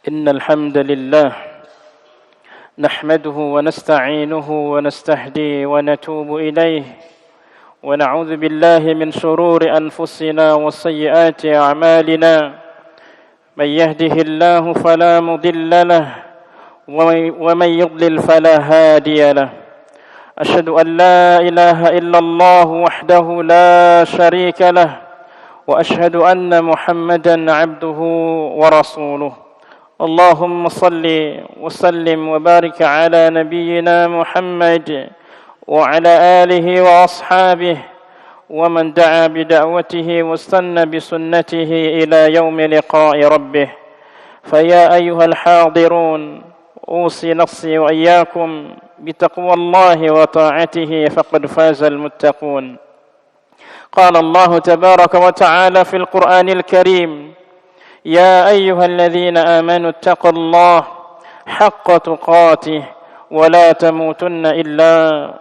إن الحمد لله نحمده ونستعينه ونستهديه ونتوب إليه ونعوذ بالله من شرور أنفسنا وسيئات أعمالنا من يهده الله فلا مضل له ومن يضلل فلا هادي له أشهد أن لا إله إلا الله وحده لا شريك له وأشهد أن محمدا عبده ورسوله اللهم صل وسلم وبارك على نبينا محمد وعلى آله وأصحابه ومن دعا بدعوته واستنى بسنته إلى يوم لقاء ربه فيا أيها الحاضرون أوصي نفسي وإياكم بتقوى الله وطاعته فقد فاز المتقون قال الله تبارك وتعالى في القرآن الكريم يا أيها الذين آمنوا اتقوا الله حق تقاته ولا تموتن إلا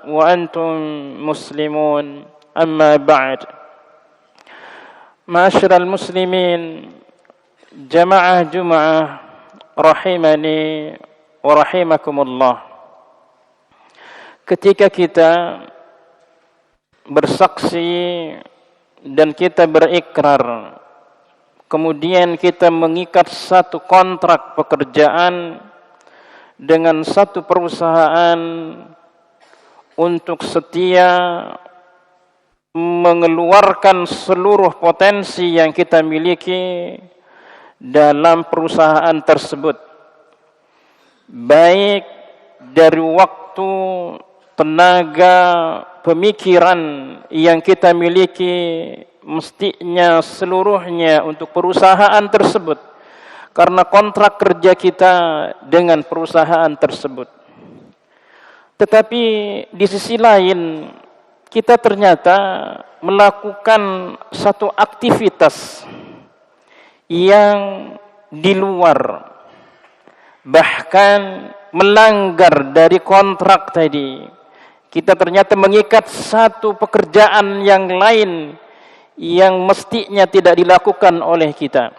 وأنتم مسلمون أما بعد معاشر المسلمين جماعة rahimani wa rahimakumullah. Ketika kita bersaksi dan kita berikrar, kemudian kita mengikat satu kontrak pekerjaan dengan satu perusahaan untuk setia mengeluarkan seluruh potensi yang kita miliki dalam perusahaan tersebut, baik dari waktu, tenaga, pemikiran yang kita miliki, mestinya seluruhnya untuk perusahaan tersebut, karena kontrak kerja kita dengan perusahaan tersebut. Tetapi di sisi lain kita ternyata melakukan satu aktivitas yang di luar, bahkan melanggar dari kontrak tadi. Kita ternyata mengikat satu pekerjaan yang lain yang mestinya tidak dilakukan oleh kita.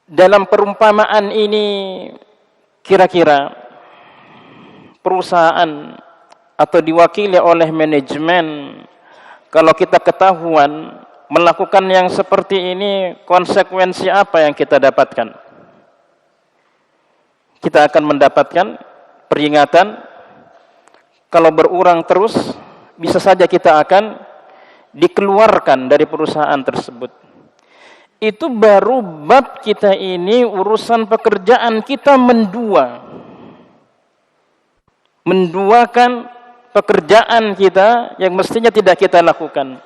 Dalam perumpamaan ini, kira-kira perusahaan atau diwakili oleh manajemen, kalau kita ketahuan melakukan yang seperti ini, konsekuensi apa yang kita dapatkan? Kita akan mendapatkan peringatan. Kalau berulang terus, bisa saja kita akan dikeluarkan dari perusahaan tersebut. Itu baru bab kita ini, urusan pekerjaan kita menduakan pekerjaan kita yang mestinya tidak kita lakukan.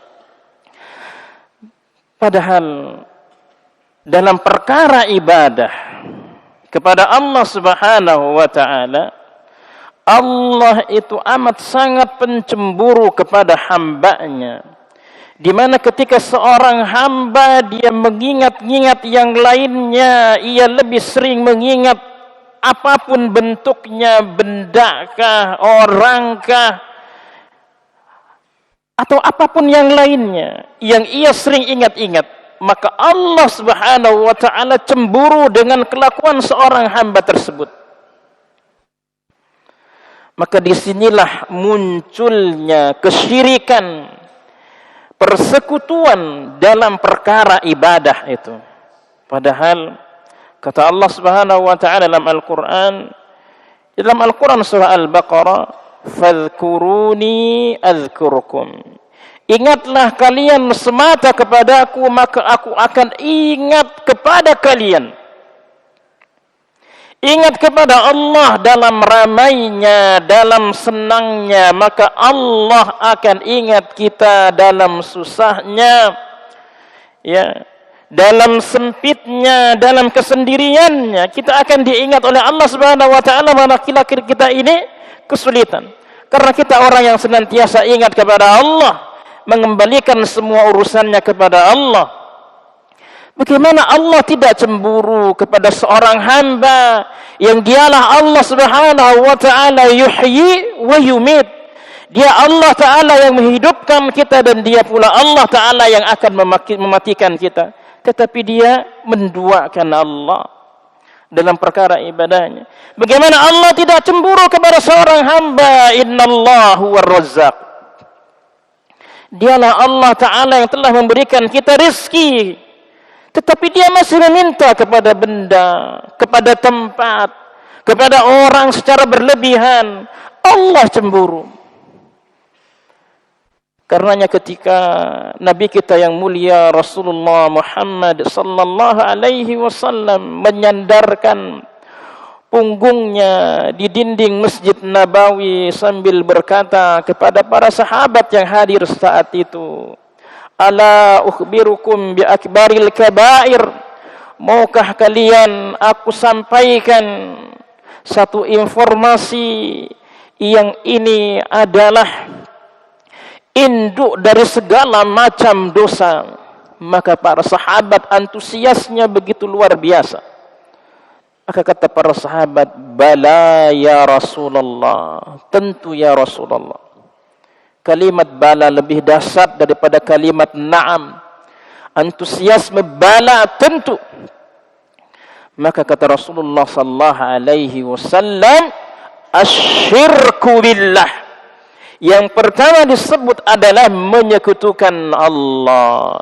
Padahal dalam perkara ibadah kepada Allah Subhanahu wa ta'ala, Allah itu amat sangat pencemburu kepada hambanya, di mana ketika seorang hamba dia mengingat-ingat yang lainnya, ia lebih sering mengingat apapun bentuknya, bendakah, orangkah, atau apapun yang lainnya yang ia sering ingat-ingat, maka Allah Subhanahu wa ta'ala cemburu dengan kelakuan seorang hamba tersebut. Maka disinilah munculnya kesyirikan, persekutuan dalam perkara ibadah itu. Padahal kata Allah Subhanahu wa ta'ala dalam Al-Quran surah Al-Baqarah, fadhkuruni adzkurkum. Ingatlah kalian semata kepadaku, maka aku akan ingat kepada kalian. Ingat kepada Allah dalam ramainya, dalam senangnya, maka Allah akan ingat kita dalam susahnya, ya, dalam sempitnya, dalam kesendiriannya. Kita akan diingat oleh Allah Subhanahu wa ta'ala manakala kita ini kesulitan. Karena kita orang yang senantiasa ingat kepada Allah, mengembalikan semua urusannya kepada Allah. Bagaimana Allah tidak cemburu kepada seorang hamba yang dialah Allah Subhanahu wa ta'ala yuhyi wa yumit. Dia Allah Ta'ala yang menghidupkan kita, dan dia pula Allah Ta'ala yang akan mematikan kita. Tetapi dia menduakan Allah. dalam perkara ibadahnya. Bagaimana Allah tidak cemburu kepada seorang hamba? Innallahu war-razzaq. Dialah Allah Ta'ala yang telah memberikan kita rizki, tetapi dia masih meminta kepada benda, kepada tempat, kepada orang secara berlebihan. Allah cemburu. Karenanya ketika Nabi kita yang mulia Rasulullah Muhammad sallallahu alaihi wasallam menyandarkan punggungnya di dinding Masjid Nabawi sambil berkata kepada para sahabat yang hadir saat itu, "Ala ukhbirukum bi akbaril kabair?" Maukah kalian aku sampaikan satu informasi yang ini adalah induk dari segala macam dosa? Maka para sahabat antusiasnya begitu luar biasa. Maka kata para sahabat, "Bala ya Rasulullah." Tentu ya Rasulullah. Kalimat bala lebih dahsyat daripada kalimat na'am. Antusiasme bala tentu. Maka kata Rasulullah sallallahu alaihi wasallam, "Asyirku billah." Yang pertama disebut adalah menyekutukan Allah.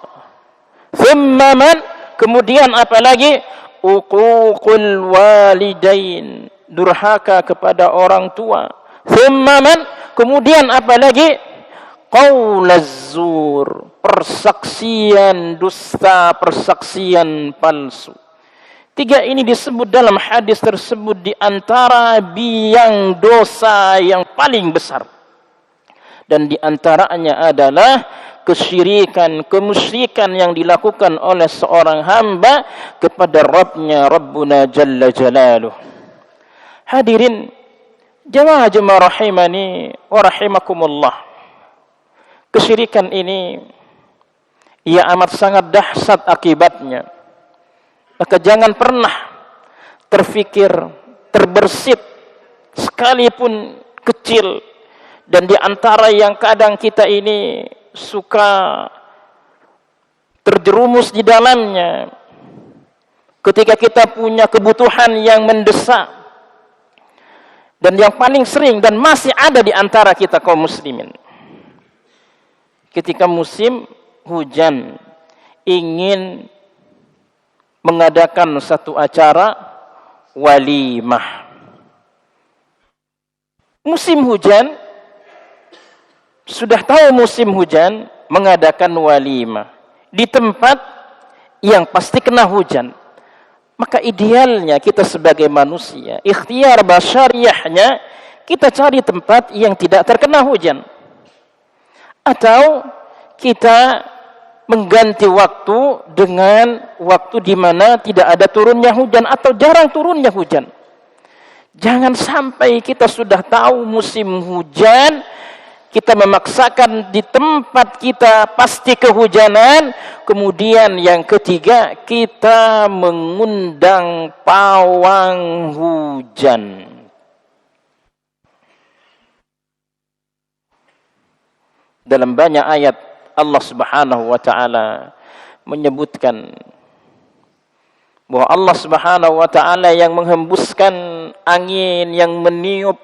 Thumma man, kemudian apa lagi? Uququl walidain, durhaka kepada orang tua. Thumma man, kemudian apa lagi? Qaulaz zur, persaksian dusta, persaksian palsu. Tiga ini disebut dalam hadis tersebut di antara biang dosa yang paling besar. Dan di antaranya adalah kesyirikan, kemusyrikan yang dilakukan oleh seorang hamba kepada Rabbnya, Rabbuna Jalla Jalaluh. Hadirin jemaah rahimani wa rahimakumullah. Kesyirikan ini ia amat sangat dahsyat akibatnya. Maka jangan pernah terfikir, terbersit sekalipun kecil. Dan di antara yang kadang kita ini suka terjerumus di dalamnya, ketika kita punya kebutuhan yang mendesak, dan yang paling sering dan masih ada di antara kita kaum muslimin, ketika musim hujan ingin mengadakan satu acara walimah. Musim hujan, sudah tahu musim hujan, mengadakan walimah di tempat yang pasti kena hujan. Maka idealnya kita sebagai manusia, ikhtiar basyariyahnya, kita cari tempat yang tidak terkena hujan. Atau kita mengganti waktu dengan waktu di mana tidak ada turunnya hujan atau jarang turunnya hujan. Jangan sampai kita sudah tahu musim hujan, kita memaksakan di tempat kita pasti kehujanan. Kemudian yang ketiga, kita mengundang pawang hujan. Dalam banyak ayat Allah Subhanahu wa taala menyebutkan bahwa Allah Subhanahu wa taala yang menghembuskan angin, yang meniup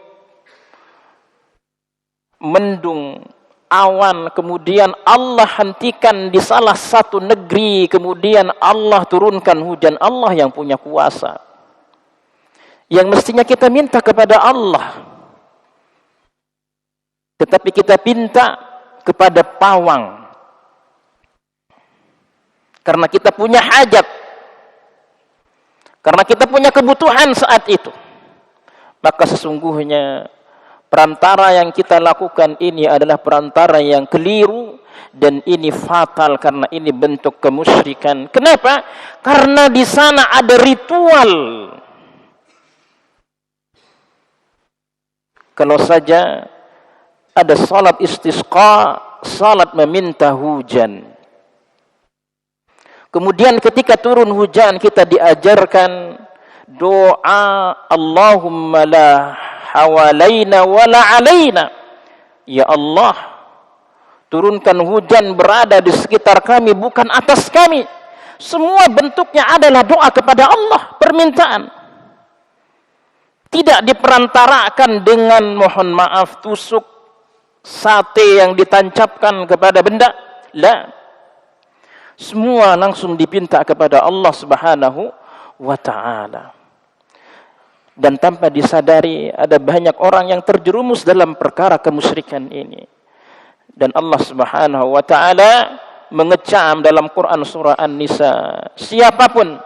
mendung, awan, kemudian Allah hentikan di salah satu negeri, kemudian Allah turunkan hujan. Allah yang punya kuasa, yang mestinya kita minta kepada Allah, tetapi kita minta kepada pawang karena kita punya hajat, karena kita punya kebutuhan saat itu. Maka sesungguhnya perantara yang kita lakukan ini adalah perantara yang keliru, dan ini fatal karena ini bentuk kemusyrikan. Kenapa? Karena di sana ada ritual. Kalau saja ada salat istisqa, salat meminta hujan. Kemudian ketika turun hujan kita diajarkan doa Allahumma la hawalaina wala alaina. Ya Allah, turunkan hujan berada di sekitar kami, bukan atas kami. Semua bentuknya adalah doa kepada Allah, permintaan. tidak diperantarakan dengan, mohon maaf, tusuk sate yang ditancapkan kepada benda. La. Semua langsung dipinta kepada Allah Subhanahu wa ta'ala. Dan tanpa disadari ada banyak orang yang terjerumus dalam perkara kemusyrikan ini. Dan Allah Subhanahu wa ta'ala mengecam dalam Quran surah An-Nisa, siapapun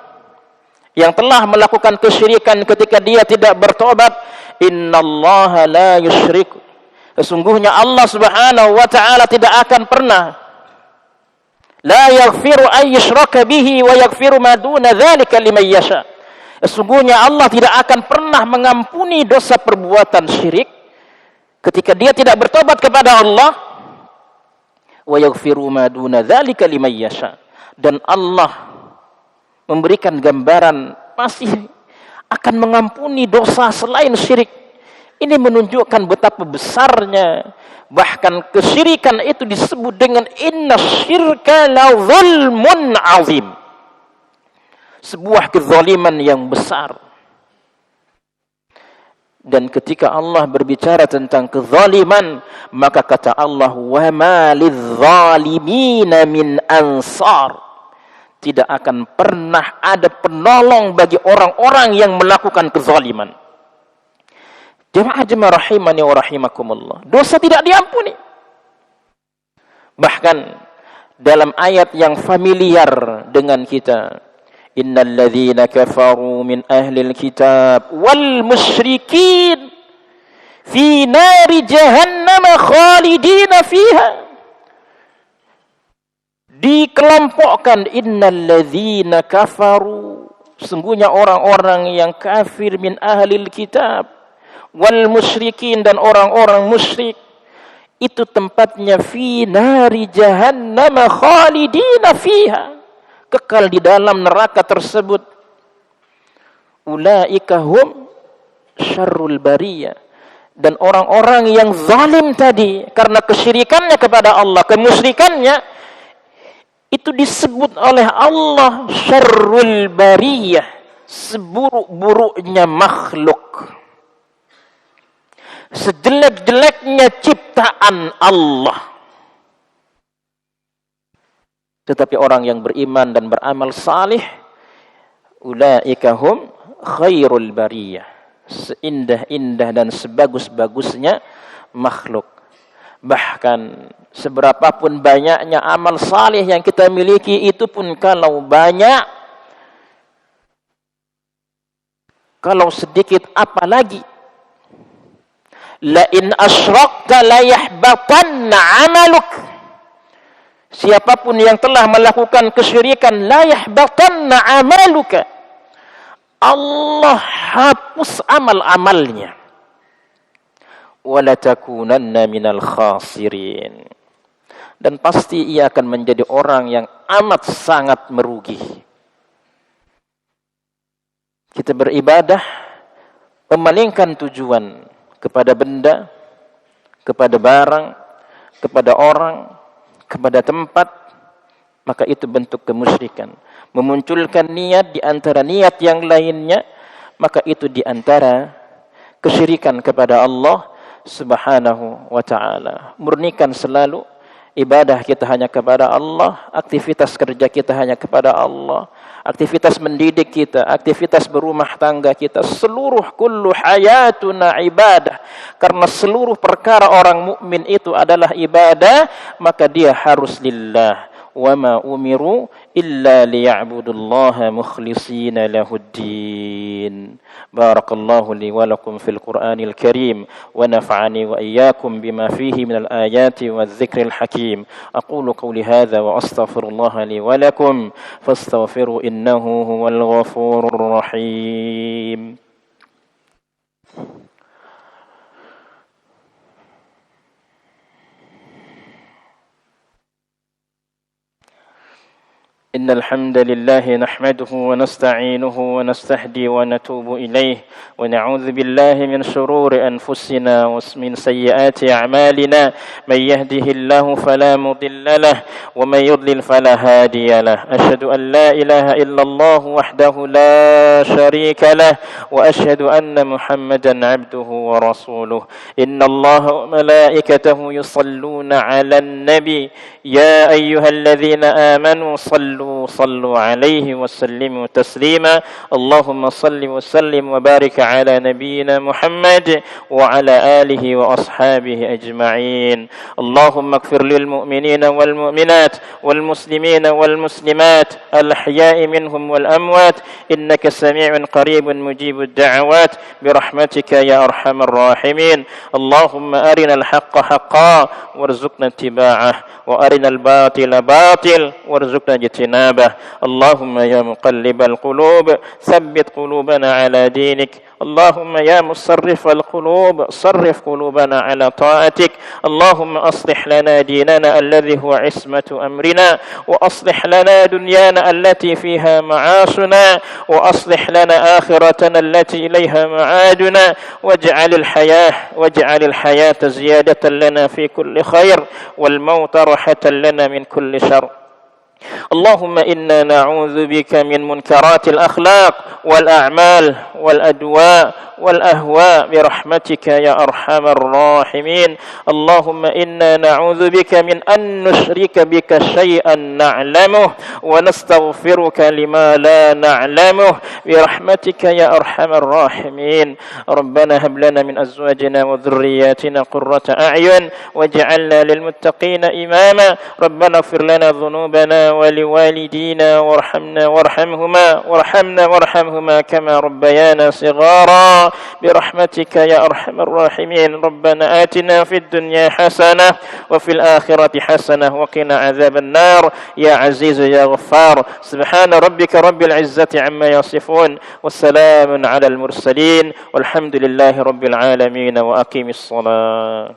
yang telah melakukan kesyirikan ketika dia tidak bertobat, innallaha la yusyrik, sesungguhnya Allah Subhanahu wa ta'ala tidak akan pernah, la yaghfiru ay yushraka bihi wa yaghfiru ma duna dzalika liman yasha, sesungguhnya Allah tidak akan pernah mengampuni dosa perbuatan syirik ketika dia tidak bertobat kepada Allah, wa yaghfiru ma duna dzalika liman yasha, dan Allah memberikan gambaran masih akan mengampuni dosa selain syirik. Ini menunjukkan betapa besarnya, bahkan kesyirikan itu disebut dengan inna syirka la zulmun azim, sebuah kezaliman yang besar. Dan ketika Allah berbicara tentang kezaliman, maka kata Allah, wa ma lidzalimina min ansar, tidak akan pernah ada penolong bagi orang-orang yang melakukan kezaliman. Jemaah rahimani wa rahimakumullah, dosa tidak diampuni. Bahkan dalam ayat yang familiar dengan kita, innal ladzina kafaru min ahlil kitab wal musyrikin fi nari jahannam khalidina fiha, dikelompokkan innal ladzina kafaru, sungguhnya orang-orang yang kafir, min ahlil kitab wal musyrikin, dan orang-orang musyrik, itu tempatnya fi nari jahannam khalidina fiha, kekal di dalam neraka tersebut. Ulaika hum syarrul bariyah, dan orang-orang yang zalim tadi karena kesyirikannya kepada Allah, kemusyrikannya, itu disebut oleh Allah syarrul bariyah, seburuk-buruknya makhluk, sejelek-jeleknya ciptaan Allah. Tetapi orang yang beriman dan beramal salih, ulaika hum khairul bariyah, seindah-indah dan sebagus-bagusnya makhluk. Bahkan seberapapun banyaknya amal salih yang kita miliki, itu pun kalau banyak, kalau sedikit apalagi, la in asyrakta la yahbatanna amaluk, siapapun yang telah melakukan kesyirikan, la yahbatanna amaluka, Allah hapus amal-amalnya, wala takunanna minal khasirin, dan pasti ia akan menjadi orang yang amat sangat merugi. Kita beribadah memalingkan tujuan kepada benda, kepada barang, kepada orang, kepada tempat, maka itu bentuk kemusyrikan. Memunculkan niat di antara niat yang lainnya, maka itu di antara kesyirikan kepada Allah Subhanahu wa ta'ala. Murnikan selalu ibadah kita hanya kepada Allah, aktivitas kerja kita hanya kepada Allah, aktivitas mendidik kita, aktivitas berumah tangga kita, seluruh kullu hayatuna ibadah. Karena seluruh perkara orang mukmin itu adalah ibadah, maka dia harus lillah. Wa ma umiru illa liya'budullaha mukhlishina lahuddin. Barakallahu li wa lakum fil Qur'anil Karim wa nafa'ani wa iyyakum bima fihi minal ayati wadh-dhikril hakim. Aqulu qawli hadha wa astaghfirullaha li wa lakum fastaghfiru innahu huwal ghafurur rahim. إن الحمد لله نحمده ونستعينه ونستهدي ونتوب إليه ونعوذ بالله من شرور أنفسنا ومن سيئات أعمالنا من يهده الله فلا مضل له ومن يضلل فلا هادي له أشهد أن لا إله إلا الله وحده لا شريك له وأشهد أن محمدا عبده ورسوله إن الله وملائكته يصلون على النبي يا أيها الذين آمنوا صلوا عليه وسلموا تسليما اللهم صل وسلم وبارك على نبينا محمد وعلى آله وأصحابه أجمعين اللهم اغفر للمؤمنين والمؤمنات والمسلمين والمسلمات الأحياء منهم والأموات إنك سميع قريب مجيب الدعوات برحمتك يا أرحم الراحمين اللهم أرنا الحق حقا وارزقنا اتباعه وأرنا الباطل باطل وارزقنا اجتنابه اللهم يا مقلب القلوب ثبت قلوبنا على دينك اللهم يا مصرف القلوب صرف قلوبنا على طاعتك اللهم أصلح لنا ديننا الذي هو عصمة أمرنا وأصلح لنا دنيانا التي فيها معاشنا وأصلح لنا آخرتنا التي إليها معادنا واجعل الحياة زيادة لنا في كل خير والموت راحة لنا من كل شر اللهم إنا نعوذ بك من منكرات الأخلاق والأعمال والأدواء والأهواء برحمتك يا أرحم الراحمين اللهم إنا نعوذ بك من أن نشرك بك شيئا نعلمه ونستغفرك لما لا نعلمه برحمتك يا أرحم الراحمين ربنا هب لنا من أزواجنا وذرياتنا قرة أعين واجعلنا للمتقين إماما ربنا اغفر لنا ذنوبنا ولوالدينا وارحمهما كما ربيانا صغارا برحمتك يا أرحم الراحمين ربنا آتنا في الدنيا حسنة وفي الآخرة حسنة وقنا عذاب النار يا عزيز يا غفار سبحان ربك رب العزة عما يصفون والسلام على المرسلين والحمد لله رب العالمين وأقيم الصلاة